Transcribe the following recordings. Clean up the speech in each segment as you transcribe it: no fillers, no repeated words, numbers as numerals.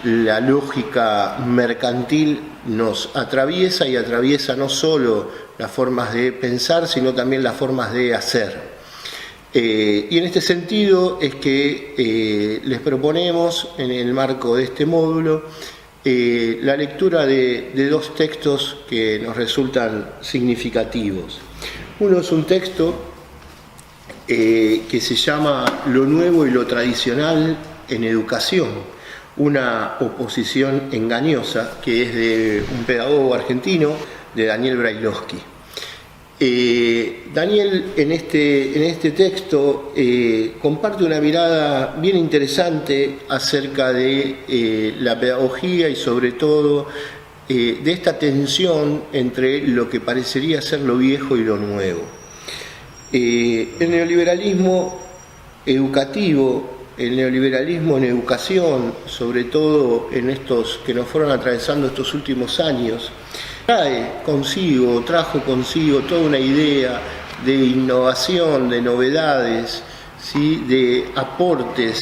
la lógica mercantil nos atraviesa y atraviesa no solo las formas de pensar, sino también las formas de hacer. Y en este sentido es que les proponemos, en el marco de este módulo, la lectura de dos textos que nos resultan significativos. Uno es un texto que se llama Lo nuevo y lo tradicional en educación, una oposición engañosa, que es de un pedagogo argentino, de Daniel Brailovsky. Daniel en este texto comparte una mirada bien interesante acerca de la pedagogía y sobre todo de esta tensión entre lo que parecería ser lo viejo y lo nuevo. El neoliberalismo educativo, el neoliberalismo en educación, sobre todo en estos que nos fueron atravesando estos últimos años, trajo consigo toda una idea de innovación, de novedades, ¿sí?, de aportes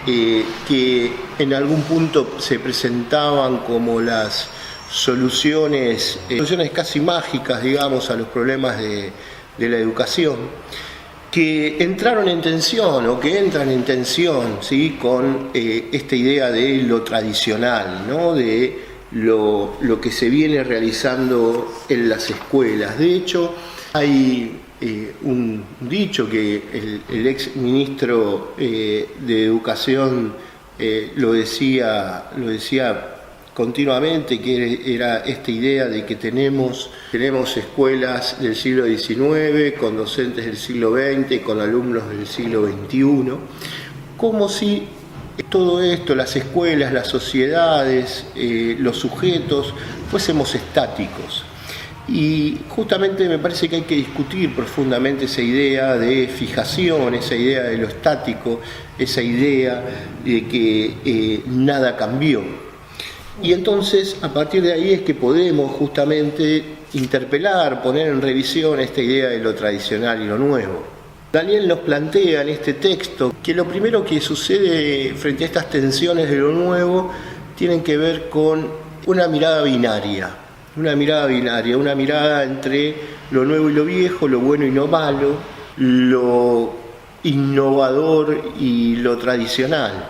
que en algún punto se presentaban como las soluciones casi mágicas, digamos, a los problemas de la educación, que entraron en tensión o que entran en tensión, ¿sí?, con esta idea de lo tradicional, ¿no?, de lo que se viene realizando en las escuelas. De hecho, hay un dicho que el ex ministro de Educación lo decía continuamente, que era esta idea de que tenemos escuelas del siglo XIX, con docentes del siglo XX, con alumnos del siglo XXI, como si todo esto, las escuelas, las sociedades, los sujetos, fuésemos estáticos. Y justamente me parece que hay que discutir profundamente esa idea de fijación, esa idea de lo estático, esa idea de que nada cambió. Y entonces, a partir de ahí es que podemos justamente interpelar, poner en revisión esta idea de lo tradicional y lo nuevo. Daniel nos plantea en este texto que lo primero que sucede frente a estas tensiones de lo nuevo tienen que ver con una mirada binaria, una mirada entre lo nuevo y lo viejo, lo bueno y lo malo, lo innovador y lo tradicional.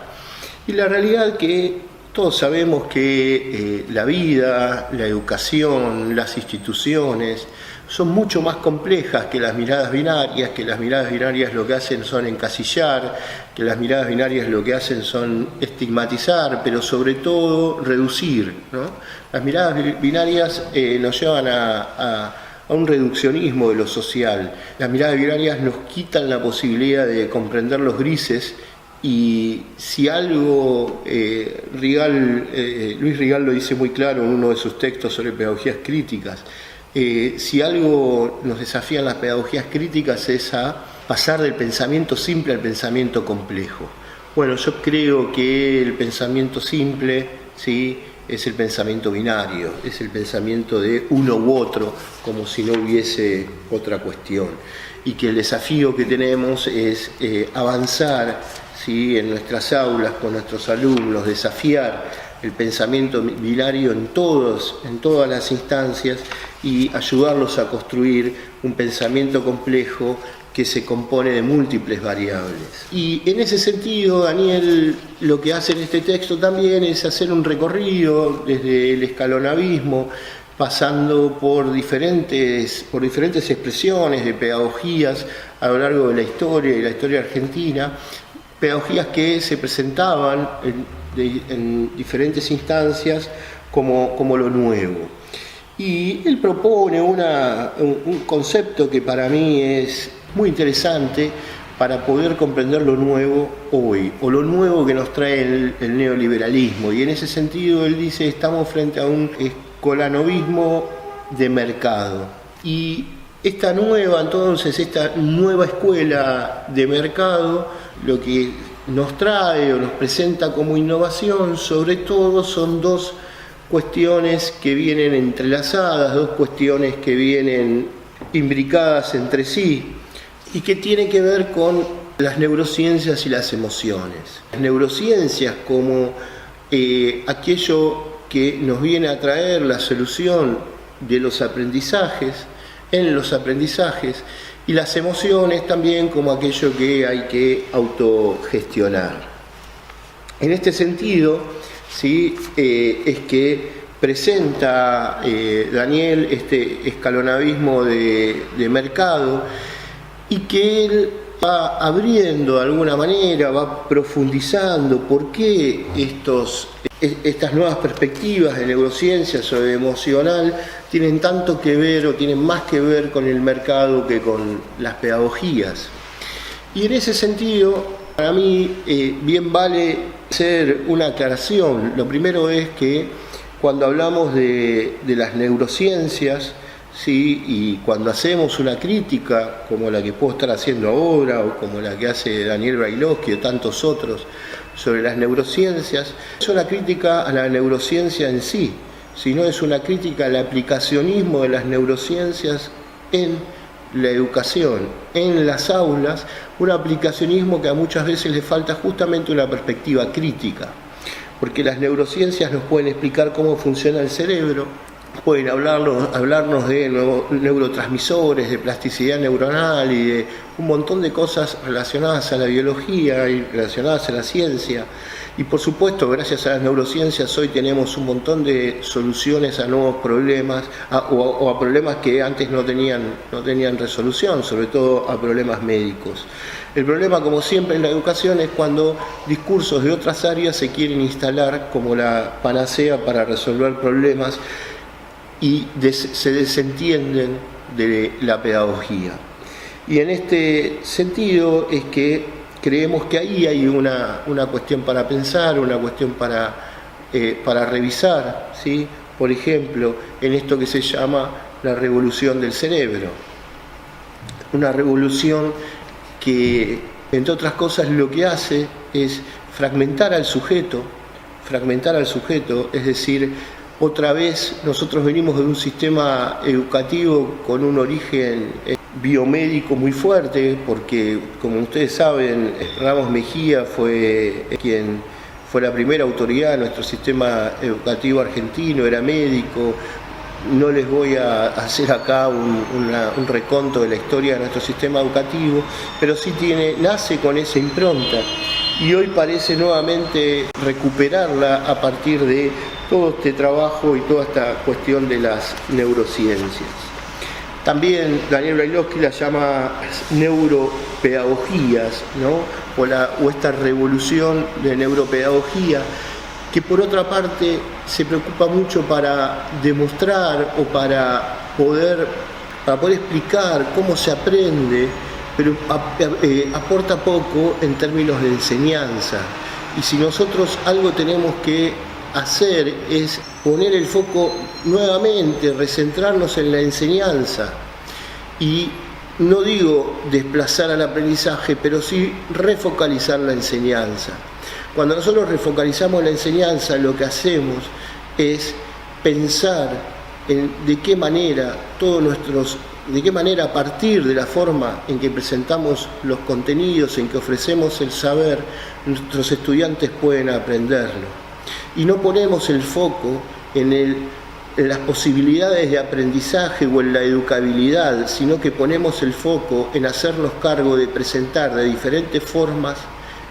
Y la realidad que todos sabemos que la vida, la educación, las instituciones son mucho más complejas que las miradas binarias, que las miradas binarias lo que hacen son encasillar, que las miradas binarias lo que hacen son estigmatizar, pero sobre todo reducir, ¿no? Las miradas binarias nos llevan a un reduccionismo de lo social. Las miradas binarias nos quitan la posibilidad de comprender los grises. Y si algo, Luis Rigal lo dice muy claro en uno de sus textos sobre pedagogías críticas, si algo nos desafían las pedagogías críticas es a pasar del pensamiento simple al pensamiento complejo. Bueno, yo creo que el pensamiento simple, ¿sí?, es el pensamiento binario, es el pensamiento de uno u otro, como si no hubiese otra cuestión. Y que el desafío que tenemos es avanzar, ¿sí?, en nuestras aulas, con nuestros alumnos, desafiar el pensamiento binario en todas las instancias y ayudarlos a construir un pensamiento complejo que se compone de múltiples variables. Y en ese sentido, Daniel lo que hace en este texto también es hacer un recorrido desde el escalonavismo, pasando por diferentes expresiones de pedagogías a lo largo de la historia argentina, pedagogías que se presentaban en diferentes instancias como lo nuevo. Y él propone un concepto que para mí es muy interesante para poder comprender lo nuevo hoy, o lo nuevo que nos trae el neoliberalismo. Y en ese sentido él dice, estamos frente a un escolanovismo de mercado. Y esta nueva escuela de mercado, lo que nos trae o nos presenta como innovación, sobre todo son dos cuestiones que vienen entrelazadas, dos cuestiones que vienen imbricadas entre sí y que tienen que ver con las neurociencias y las emociones. Las neurociencias como aquello que nos viene a traer la solución de los aprendizajes, en los aprendizajes, y las emociones también como aquello que hay que autogestionar. En este sentido, ¿sí? Es que presenta Daniel este escalonabismo de mercado, y que él va abriendo de alguna manera, va profundizando por qué estas nuevas perspectivas de neurociencia sobre emocional tienen tanto que ver o tienen más que ver con el mercado que con las pedagogías. Y en ese sentido, para mí, bien vale hacer una aclaración. Lo primero es que cuando hablamos de las neurociencias, ¿sí? Y cuando hacemos una crítica como la que puedo estar haciendo ahora, o como la que hace Daniel Brailovsky o tantos otros sobre las neurociencias, es una crítica a la neurociencia en sí, sino es una crítica al aplicacionismo de las neurociencias en la educación, en las aulas, un aplicacionismo que a muchas veces le falta justamente una perspectiva crítica, porque las neurociencias nos pueden explicar cómo funciona el cerebro, pueden hablarnos de neurotransmisores, de plasticidad neuronal y de un montón de cosas relacionadas a la biología y relacionadas a la ciencia. Y por supuesto, gracias a las neurociencias hoy tenemos un montón de soluciones a nuevos problemas o a problemas que antes no tenían resolución, sobre todo a problemas médicos. El problema, como siempre en la educación, es cuando discursos de otras áreas se quieren instalar como la panacea para resolver problemas y se desentienden de la pedagogía. Y en este sentido es que creemos que ahí hay una cuestión para pensar, una cuestión para revisar, ¿sí? Por ejemplo, en esto que se llama la revolución del cerebro. Una revolución que, entre otras cosas, lo que hace es fragmentar al sujeto, es decir, otra vez nosotros venimos de un sistema educativo con un origen biomédico muy fuerte, porque como ustedes saben, Ramos Mejía fue quien fue la primera autoridad de nuestro sistema educativo argentino, era médico. No les voy a hacer acá un reconto de la historia de nuestro sistema educativo, pero sí nace con esa impronta y hoy parece nuevamente recuperarla a partir de todo este trabajo y toda esta cuestión de las neurociencias. También Daniel Brailovsky la llama neuropedagogías, ¿no? o esta revolución de neuropedagogía, que por otra parte se preocupa mucho para demostrar o para poder explicar cómo se aprende, pero aporta poco en términos de enseñanza. Y si nosotros algo tenemos que hacer es poner el foco nuevamente, recentrarnos en la enseñanza, y no digo desplazar al aprendizaje, pero sí refocalizar la enseñanza. Cuando nosotros refocalizamos la enseñanza, lo que hacemos es pensar en de qué manera a partir de la forma en que presentamos los contenidos, en que ofrecemos el saber, nuestros estudiantes pueden aprenderlo. Y no ponemos el foco en las posibilidades de aprendizaje o en la educabilidad, sino que ponemos el foco en hacernos cargo de presentar de diferentes formas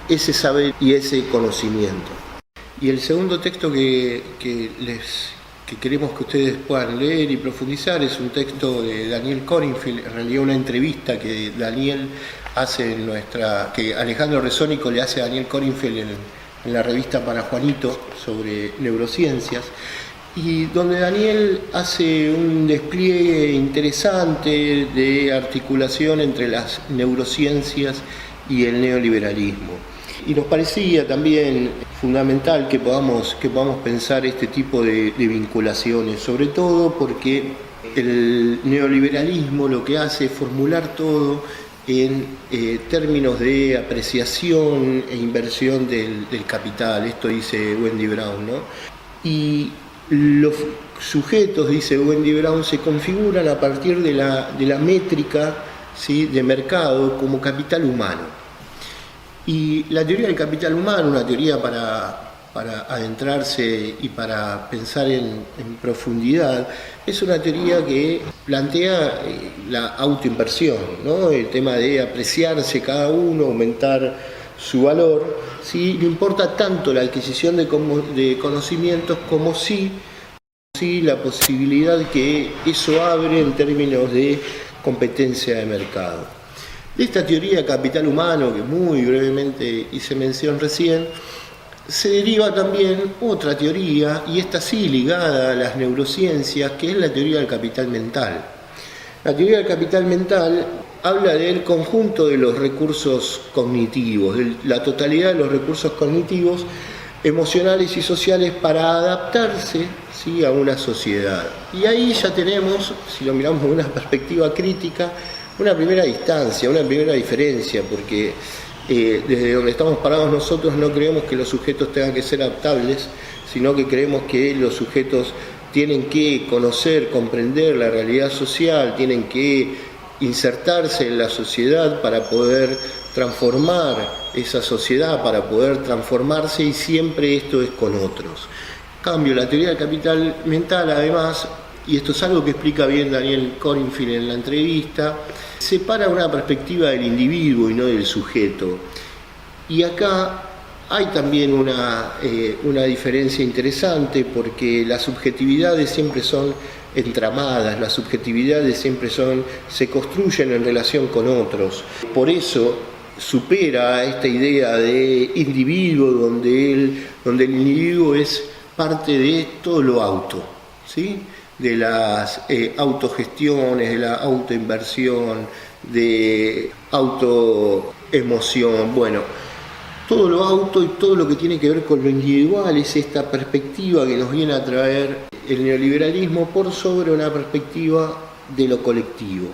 ese saber y ese conocimiento. Y el segundo texto que queremos que ustedes puedan leer y profundizar es un texto de Daniel Coringfield, en realidad una entrevista que que Alejandro Resónico le hace a Daniel Coringfield en la revista Para Juanito sobre neurociencias, y donde Daniel hace un despliegue interesante de articulación entre las neurociencias y el neoliberalismo. Y nos parecía también fundamental que podamos pensar este tipo de vinculaciones, sobre todo porque el neoliberalismo lo que hace es formular todo en términos de apreciación e inversión del capital. Esto dice Wendy Brown, ¿no? Y los sujetos, dice Wendy Brown, se configuran a partir de la métrica, ¿sí?, de mercado como capital humano. Y la teoría del capital humano, una teoría para adentrarse y para pensar en profundidad, es una teoría que plantea la autoinversión, ¿no? El tema de apreciarse cada uno, aumentar su valor, ¿sí? No importa tanto la adquisición de conocimientos como sí la posibilidad que eso abre en términos de competencia de mercado. De esta teoría de capital humano, que muy brevemente hice mención recién, se deriva también otra teoría, y esta sí ligada a las neurociencias, que es la teoría del capital mental. La teoría del capital mental habla del conjunto de los recursos cognitivos, de la totalidad de los recursos cognitivos, emocionales y sociales para adaptarse, ¿sí?, a una sociedad. Y ahí ya tenemos, si lo miramos desde una perspectiva crítica, una primera distancia, una primera diferencia, porque desde donde estamos parados nosotros no creemos que los sujetos tengan que ser adaptables, sino que creemos que los sujetos tienen que conocer, comprender la realidad social, tienen que insertarse en la sociedad para poder transformar esa sociedad, para poder transformarse, y siempre esto es con otros. En cambio, la teoría del capital mental, además, y esto es algo que explica bien Daniel Corenfield en la entrevista, separa una perspectiva del individuo y no del sujeto. Y acá hay también una diferencia interesante, porque las subjetividades siempre son entramadas, las subjetividades siempre se construyen en relación con otros. Por eso supera esta idea de individuo, donde el individuo es parte de todo lo auto, ¿sí?, de las autogestiones, de la autoinversión, de autoemoción. Bueno, todo lo auto y todo lo que tiene que ver con lo individual es esta perspectiva que nos viene a traer el neoliberalismo por sobre una perspectiva de lo colectivo.